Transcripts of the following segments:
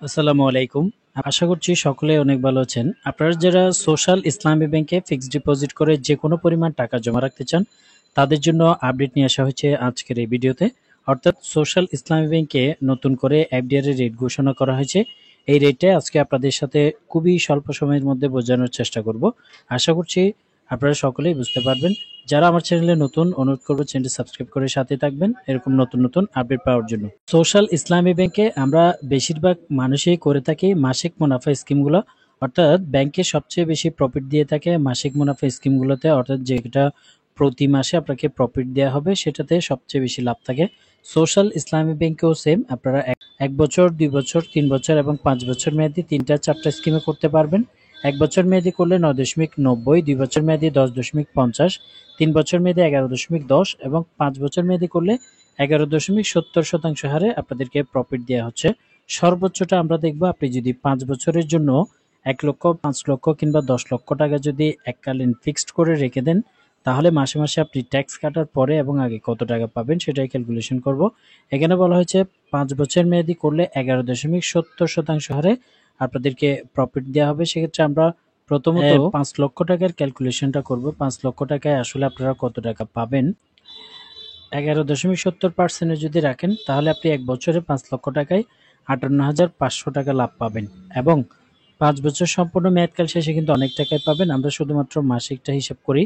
আসসালামু আলাইকুম। আশা করছি সকলে অনেক ভালো আছেন। আপনারা যারা সোশ্যাল ইসলামী ব্যাংকে ফিক্সড ডিপোজিট করে যে কোনো পরিমাণ টাকা জমা রাখতে চান, তাদের জন্য আপডেট নিয়ে আসা হয়েছে আজকের এই ভিডিওতে। অর্থাৎ সোশ্যাল ইসলামী ব্যাংকে নতুন করে এফডিআর এর রেট ঘোষণা করা হয়েছে। এই রেটে আজকে আপনাদের সাথে খুবই স্বল্প সময়ের মধ্যে বোঝানোর চেষ্টা করব। আশা করছি আপনারা সকলেই বুঝতে পারবেন। যারা আমার চ্যানেলে নতুন, অনুরোধ করব চ্যানেলটি সাবস্ক্রাইব করে সাথে থাকবেন এরকম নতুন নতুন আপডেট পাওয়ার জন্য। সোশ্যাল ইসলামী ব্যাংকে আমরা বেশিরভাগ মানুষই করে থাকি মাসিক মুনাফা স্কিমগুলো। অর্থাৎ ব্যাংকে সবচেয়ে বেশি প্রফিট দিয়ে থাকে মাসিক মুনাফা স্কিমগুলোতে, অর্থাৎ যেটা প্রতি মাসে আপনাকে প্রফিট দেওয়া হবে সেটাতে সবচেয়ে বেশি লাভ থাকে। সোশ্যাল ইসলামী ব্যাংকেও সেম, আপনারা এক বছর, 2 বছর, 3 বছর এবং 5 বছর মেয়াদি 3টা 4টা স্কিমে করতে পারবেন। 1 বছর মেয়াদি করলে 9.90, 2 বছর মেয়াদি 10.50, 3 বছর মেয়াদি 11.10 এবং 5 বছর মেয়াদি করলে 11.70% হারে আপনাদেরকে প্রফিট দেওয়া হচ্ছে। সর্বোচ্চটা আমরা দেখবো, আপনি যদি 5 বছরের জন্য 1 লক্ষ, 5 লক্ষ কিংবা 10 লক্ষ টাকা যদি এককালীন ফিক্সড করে রেখে দেন, তাহলে মাসে মাসে আপনি ট্যাক্স কাটার পরে এবং আগে কত টাকা পাবেন সেটাই ক্যালকুলেশন করব। এখানে বলা হয়েছে 5 বছর মেয়াদি করলে 11.70% হারে আপনাদেরকে প্রফিট দেওয়া হবে। সেক্ষেত্রে আমরা প্রথমত 5 লক্ষ টাকার ক্যালকুলেশনটা করব। 5 লক্ষ টাকায় আসলে আপনারা কত টাকা পাবেন। 11.70% যদি রাখেন তাহলে আপনি 1 বছরে 5 লক্ষ টাকায় 58,500 টাকা লাভ পাবেন এবং 5 বছর সম্পূর্ণ মেয়াদকাল শেষে কিন্তু অনেক টাকায় পাবেন। আমরা শুধুমাত্র মাসিকটা হিসাব করি।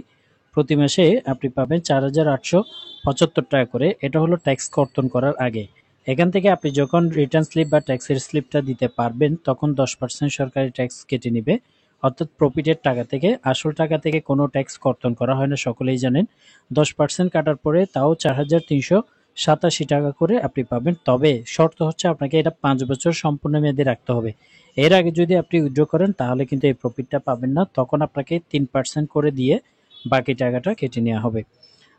প্রতি মাসে আপনি পাবেন 4,875 টাকা করে। এটা হলো ট্যাক্স কর্তন করার আগে। এখান থেকে আপনি যখন রিটার্ন স্লিপ বা ট্যাক্সের স্লিপটা দিতে পারবেন তখন 10% সরকারি ট্যাক্স কেটে নিবে। অর্থাৎ প্রফিটের টাকা থেকে, আসল টাকা থেকে কোনো ট্যাক্স কর্তন করা হয় না, সকলেই জানেন। 10% কাটার পরে তাও 4,387 টাকা করে আপনি পাবেন। তবে শর্ত হচ্ছে আপনাকে এটা 5 বছর সম্পূর্ণ মেয়াদে রাখতে হবে। এর আগে যদি আপনি উইথড্র করেন তাহলে কিন্তু এই প্রফিটটা পাবেন না, তখন আপনাকে 3% করে দিয়ে বাকি টাকাটা কেটে নেওয়া হবে।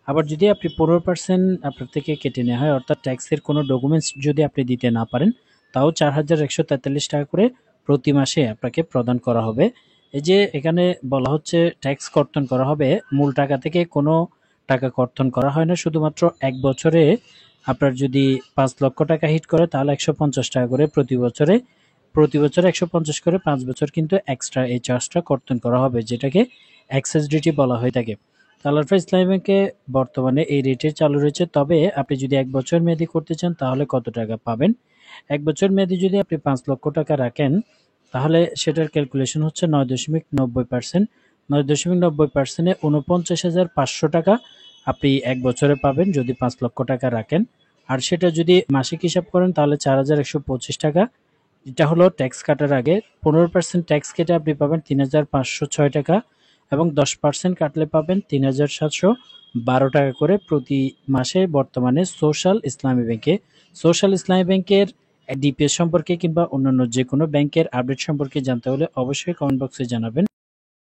আবার যদি আপনি 15% আপনার থেকে কেটে নেওয়া হয়, অর্থাৎ ট্যাক্সের কোনো ডকুমেন্টস যদি আপনি দিতে না পারেন, তাও 4,143 টাকা করে প্রতি মাসে আপনাকে প্রদান করা হবে। এই যে এখানে বলা হচ্ছে ট্যাক্স কর্তন করা হবে, মূল টাকা থেকে কোনো টাকা কর্তন করা হয় না। শুধুমাত্র 1 বছরে আপনার যদি 5 লক্ষ টাকা হিট করে তাহলে 150 টাকা করে প্রতি বছরে 150 করে 5 বছর কিন্তু এক্সট্রা এই চার্জটা কর্তন করা হবে, যেটাকে এক্সেস ডিউটি বলা হয়ে থাকে। আলফা ইসলামী ব্যাংকে বর্তমানে এই রেটে চালু রয়েছে। তবে আপনি যদি 1 বছর মেয়াদি করতে চান তাহলে কত টাকা পাবেন। 1 বছর মেয়াদি যদি আপনি 5 লক্ষ টাকা রাখেন তাহলে সেটার ক্যালকুলেশন হচ্ছে 9.90%। 9.90%-এ 49,500 টাকা আপনি 1 বছরে পাবেন যদি 5 লক্ষ টাকা রাখেন। আর সেটা যদি মাসিক হিসাব করেন তাহলে 4,125 টাকা। এটা হলো ট্যাক্স কাটার আগে। 15% ট্যাক্স কেটে আপনি পাবেন 3,506 টাকা এবং 10% কাটলে পাবেন 3,712 টাকা করে প্রতি মাসে বর্তমানে সোশ্যাল ইসলামী ব্যাংকে। সোশ্যাল ইসলামী ব্যাংকের ডিপিএস সম্পর্কে কিংবা অন্যান্য যে কোনো ব্যাংকের আপডেট সম্পর্কে জানতে হলে অবশ্যই কমেন্ট বক্সে জানাবেন।